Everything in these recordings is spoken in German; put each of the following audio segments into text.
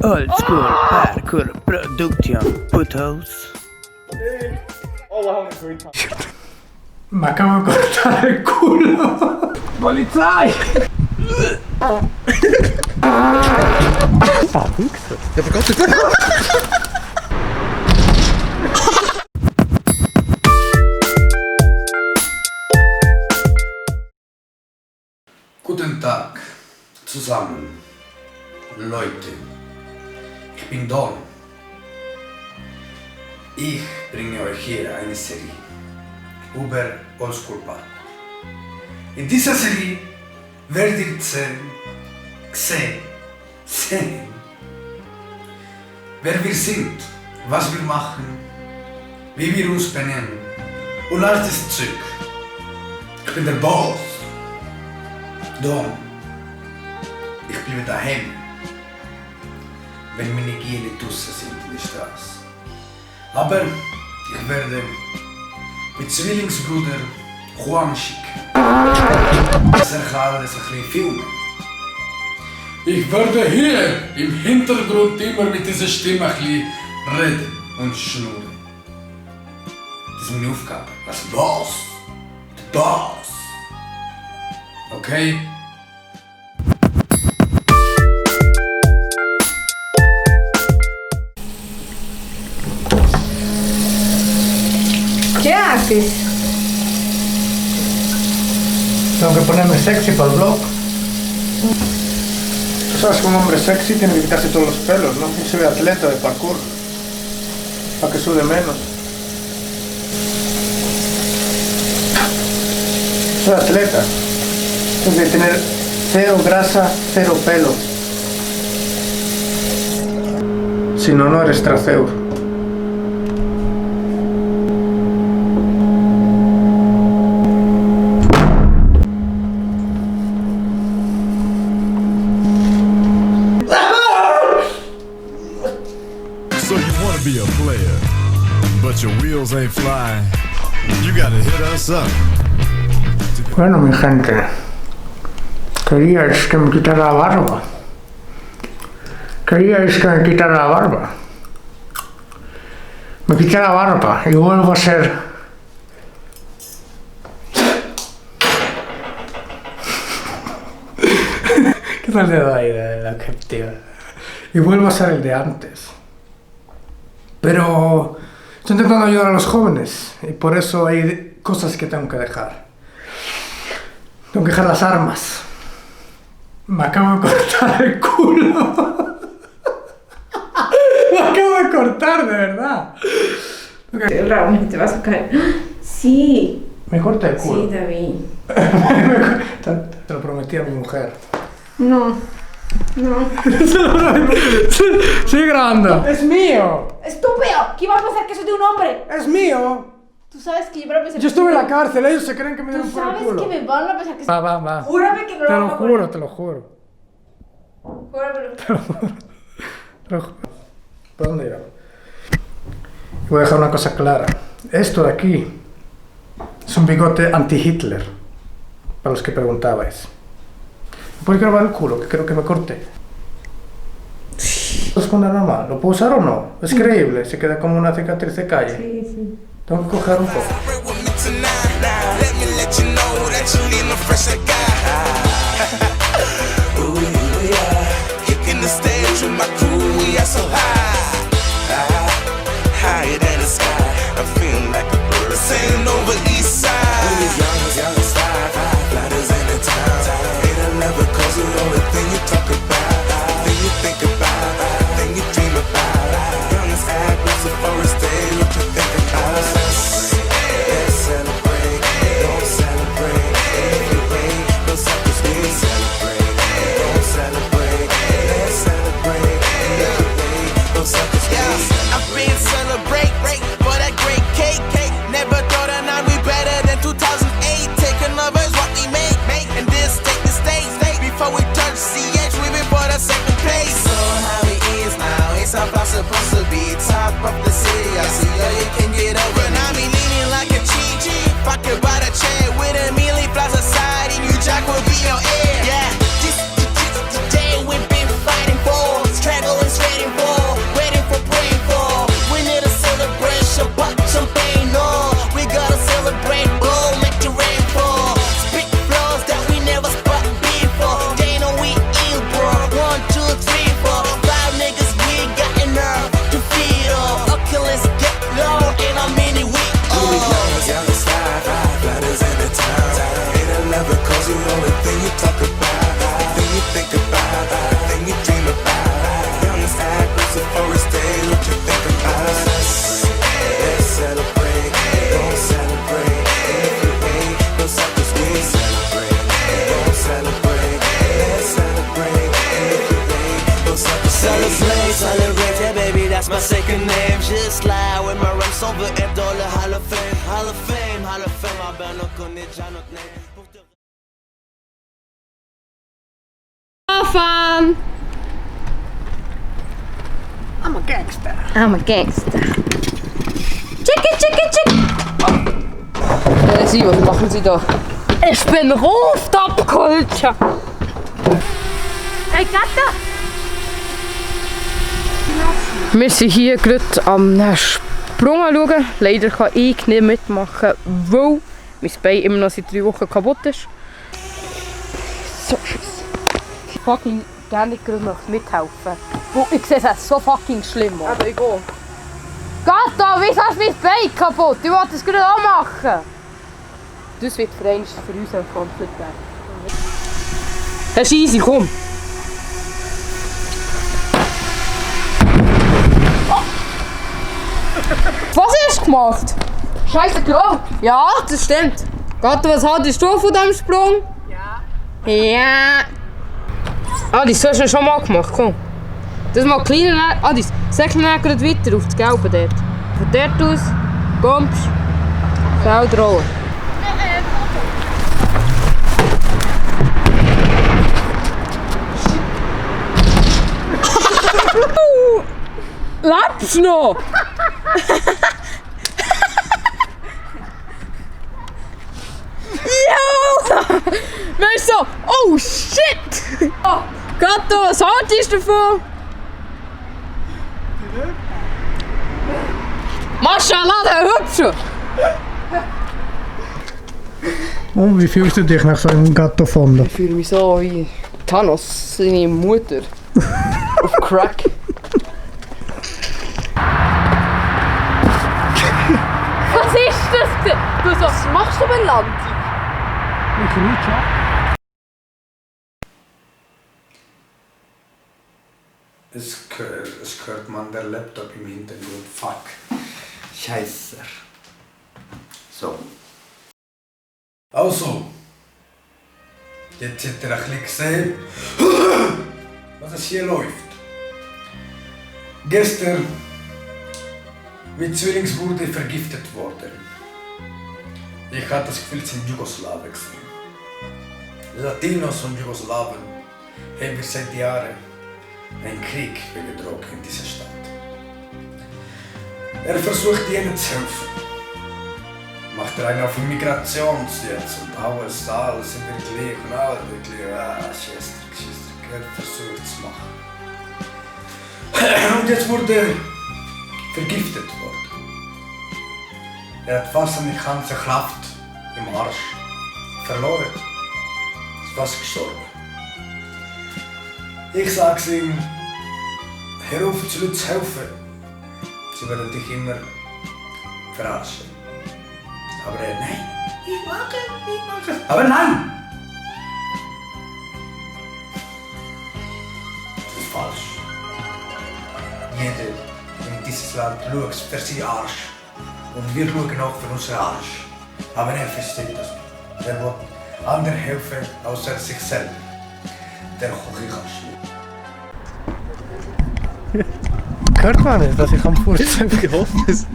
Old School Parkour Production Putos. Me acabo de cortar el culo. ¡Polizei! Ja, verkauft het. Guten Tag zusammen, Leute. Ich bin Don. Ich bringe euch hier eine Serie über Oldschool Parkour. In dieser Serie werdet ihr sehen, wer wir sind, was wir machen, wie wir uns benennen und all das Zeug. Ich bin der Boss. Don, ich bleibe daheim, wenn meine Giele draussen sind in der Straße. Aber ich werde mit Zwillingsbruder Juan schicken. Er kann alles ein bisschen filmen. Ich werde hier im Hintergrund immer mit dieser Stimme ein bisschen reden und schnurren. Das ist meine Aufgabe, als Boss. Der Boss. Okay? ¿Qué haces? Tengo que ponerme sexy para el blog. Tú sabes que un hombre sexy tiene que quitarse todos los pelos, ¿no? Yo soy atleta de parkour. Para que sude menos. Soy atleta. Tengo que tener cero grasa, cero pelo. Si no, no eres traceur. So you wanna be a player, but your wheels ain't flying. You gotta hit us up. Bueno, mi gente, queríais que me quitara la barba. Queríais que me quitara la barba. Me quité la barba y vuelvo a ser... ¿Qué tal dedo ahí de la captiva? Y vuelvo a ser el de antes. Pero estoy intentando ayudar a los jóvenes y por eso hay cosas que tengo que dejar. Tengo que dejar las armas. Me acabo de cortar el culo. Me acabo de cortar, de verdad. Raúl, te vas a caer. Sí. Me corté el culo. Sí, David. Te lo prometí a mi mujer. No. No. Sigue grabando. Es mío. ¡Estúpido! ¿Quién va a pensar que soy de un hombre? Es mío. Tú sabes que yo van a pensar Yo estuve en la cárcel, ellos se creen que me Tú dieron por el sabes culo. que me van a pensar que soy... Va. Júrame que no Te lo lo van a juro, poner. te lo juro. Júramelo. Te lo juro. ¿Por dónde irá? Voy a dejar una cosa clara. Esto de aquí es un bigote anti-Hitler. Para los que preguntabais. ¿Me puedes grabar el culo? Que creo que me corté. ¿Lo esconde normal? ¿Lo puedo usar o no? Es creíble, se queda como una cicatriz de calle. Sí. Tengo que coger un poco. the flames, solid rage, yeah baby, that's my second name. Just slide with my rhymes over et dans le Hall of Fame. Hall of Fame, Hall of Fame, ma belle, on connaît déjà notre name. Anfahren! I'm a gangster. I'm a gangster. Chicky! Sie, was machen Sie da? Ich bin Rooftop-Culture. Hey, Gatta! Wir sind hier gerade am Sprung schauen. Leider kann ich nicht mitmachen, weil mein Bein immer noch seit 3 Wochen kaputt ist. So scheiße. Ich fucking gerne gerade mithelfen. Ich sehe es so fucking schlimm aus. Aber ich gehe. Gatta, wieso hast du mein Bein kaputt? Ich wollte es gerade auch machen. Das wird für uns ein Konflikt werden. Herr Scheisse, komm! Oh. Was hast du gemacht? Scheiße, klar! Ja, das stimmt. Gatta, was hattest du von diesem Sprung? Ja. Adis, du hast ihn schon mal gemacht, komm. Das mal kleiner, Adis, säckle ihn gerade weiter auf das Gelbe dort. Von dort aus, kommst, Feld rollen. Lebst du noch? Ja! Weißt du, oh shit! Oh, Gato, was haltest du davon? Maschallah, der Hübsche! Und wie fühlst du dich nach so einem Gatto-Fondo? Ich fühle mich so wie Thanos, seine Mutter. Auf Crack. Was ist das denn? Was machst du beim Land? Ich rutsch ab. Es hört man der Laptop im Hintergrund. Fuck. Scheiße. So. Also. Jetzt habt ihr ein bisschen gesehen, was es hier läuft. Gestern mein Zwillingsbruder vergiftet worden. Ich hatte das Gefühl, es sind Jugoslawen. Latinos und Jugoslawen haben wir seit Jahren einen Krieg wegen Drogen in dieser Stadt. Er versucht ihnen zu helfen. Macht einen auf Migrationsdienst und alles sind wir gleich und alle wirklich, Schießtrick. Er versucht es zu machen. Und jetzt wurde er vergiftet worden. Er hat fast seine ganze Kraft im Arsch verloren. Ist fast gestorben. Ich sag's ihm, hör auf, zu Leuten zu helfen. Sie werden dich immer verarschen. Aber er, nein, ich mache es. Aber nein! Das ist falsch. Jeder in dieses Land schaut für seinen Arsch. Und wir schauen auch für unseren Arsch. Aber er versteht das nicht. Er will anderen helfen, außer sich selber. Der Kochikasch. Hört man nicht, dass ich am Furzen bin? Ich hoffe es.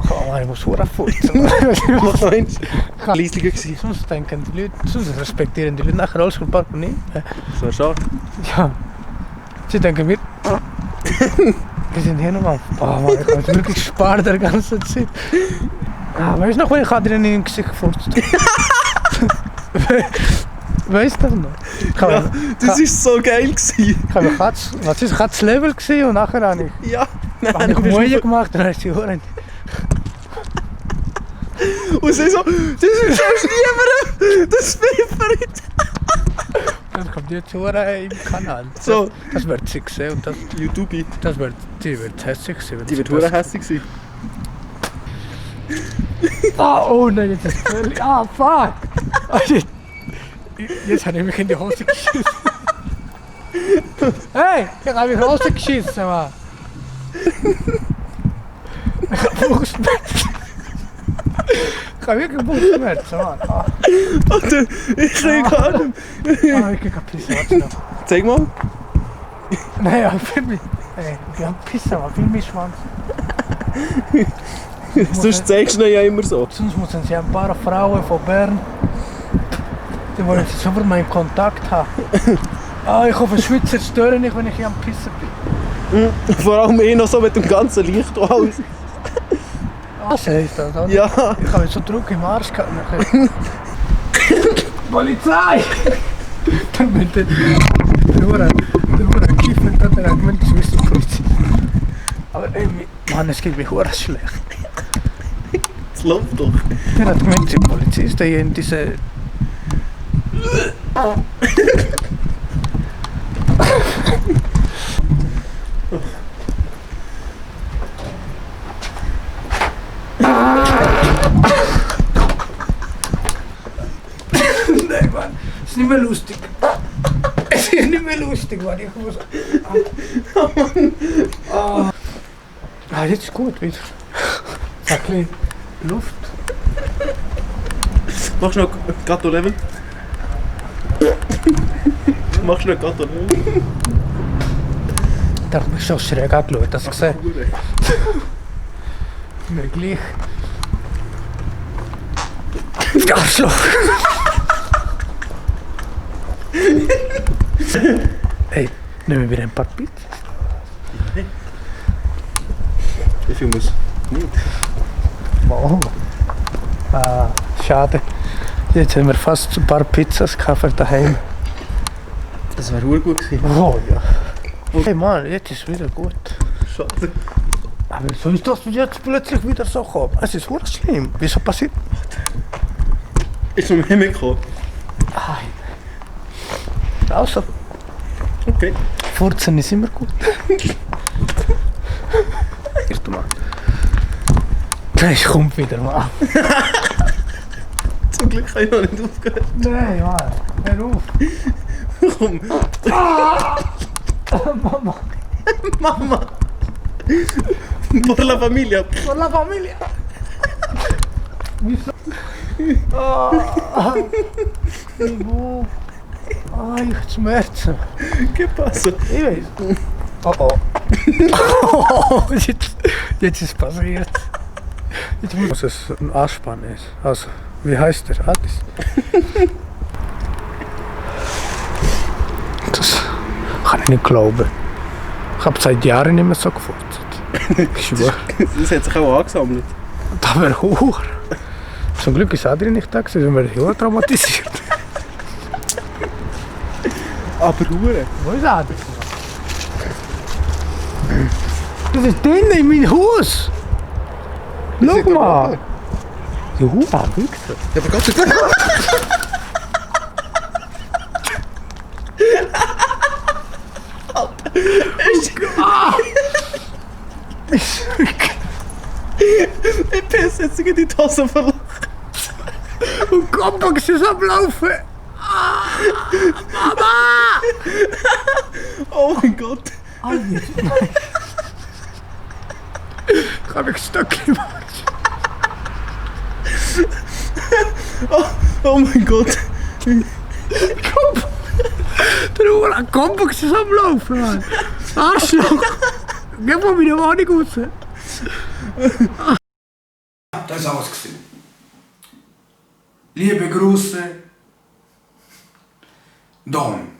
Oh Mann, ich muss verdammt furzen. Was meinst du? Leislicher gewesen. Sonst denken die Leute, sonst respektieren die Leute nachher alles vom Park und nicht. Das war schade. Ja. Sie denken wir... Wir sind hier nochmal. Oh Mann, ich habe wirklich sparen der ganzen Zeit. Ah, weißt du noch, wenn ich Adrian in den Gesicht gefurzt weißt du das noch? Ja, das war so geil gewesen. Was ist das Level gewesen und nachher habe ich... Ja, Habe ich Mühe gemacht und dann ist die Ohren... Und sie so, das ist schon lieber, das Favorite. Das kommt jetzt Ohren im Kanal. So. Das wird sie sehen und das... YouTube. Die wird hässlich sein. Die wird hure hässlich sein. Oh nein, jetzt ist es völlig... Ah, fuck! Jetzt habe ich mich in die Hose geschissen. Hey, ich habe mich in die Hose geschissen, Mann. Ich habe Bauchschmerzen. Ich habe wirklich Bauchschmerzen, Mann. Warte, ich kriege gar nicht. Ich kriege ein bisschen Schwarz noch. Zeig mal. Naja, film mich. Ey, wir haben Pisse, aber film mich Schwanz. Sonst zeigst du ihn ja immer so. Sonst müssen sie ein paar Frauen von Bern, die wollen sie sofort mal in Kontakt haben. Ah, ich hoffe, Schweizer stören nicht, wenn ich hier am Pissen bin. Vor allem noch so mit dem ganzen Licht aus. Was heisst das, oder? Ja. Ich habe so Druck im Arsch gehabt. Nachher. Polizei! Dann mit der Kiefer, dann hat gemeint, das ist die Polizei. Aber ey, Mann, es geht mir verdammt schlecht. Es läuft doch. Der hat gemeint, die Polizist, der hier in diese... Nein, Mann, es ist nicht mehr lustig. Es ist nicht mehr lustig, Mann. Ich muss... Ah, jetzt ist gut wieder. Ein bisschen Luft. Machst du noch Gato Level? Machst du noch Gato Level? Da habe ich schon schräg angeschaut, dass ich sehe. Mir gleich. Arschloch! Hey, nehmen wir ein paar Pizzas? Wie viel muss? Oh. Ah, schade. Jetzt haben wir fast ein paar Pizzas für daheim. Das wäre gut gewesen. Oh ja. Hey Mann, jetzt ist es wieder gut. Schade. Aber so ist das jetzt plötzlich wieder so gekommen. Es ist verdammt schlimm. Wieso passiert? Ist noch mehr mitgekommen? Also, Okay. Furzen ist immer gut. Erst mal. Ich komme wieder mal. Zum Glück habe ich noch nicht aufgehört. Nein, Mann. Hör auf. Komm. Mama. Mama. Por la familia. Por la familia. Wieso? Ah. Wo? Ah, ich habe Schmerzen. ¿Qué pasa? Ich weiß. Oh oh. Oh, jetzt ist passiert. Jetzt muss es ein Anspann ist. Also, wie heißt der? Addis. Das kann ich nicht glauben. Ich habe seit Jahren nicht mehr so gefurzt. Ich schwöre. Das hat sich auch angesammelt. Das wäre hoch. Zum Glück ist Adrian nicht da gewesen, sonst wäre ich auch traumatisiert. Aber Ruhe. Wo ist Adrian? Das ist drinnen in meinem Haus! Schau mal! Die Hure, Wichser! Ja, aber ganz Ich pisse jetzt in die Tasse verlassen. Und Kompax ist am Laufen! Mama! Oh mein Gott. Ich habe mich stuck gemacht. Oh mein Gott. Der Hure, Kompax ist am Laufen, Mann! Arschloch! Geh von meiner Wohnung raus! Das ist alles gewesen. Liebe Grüße, Don.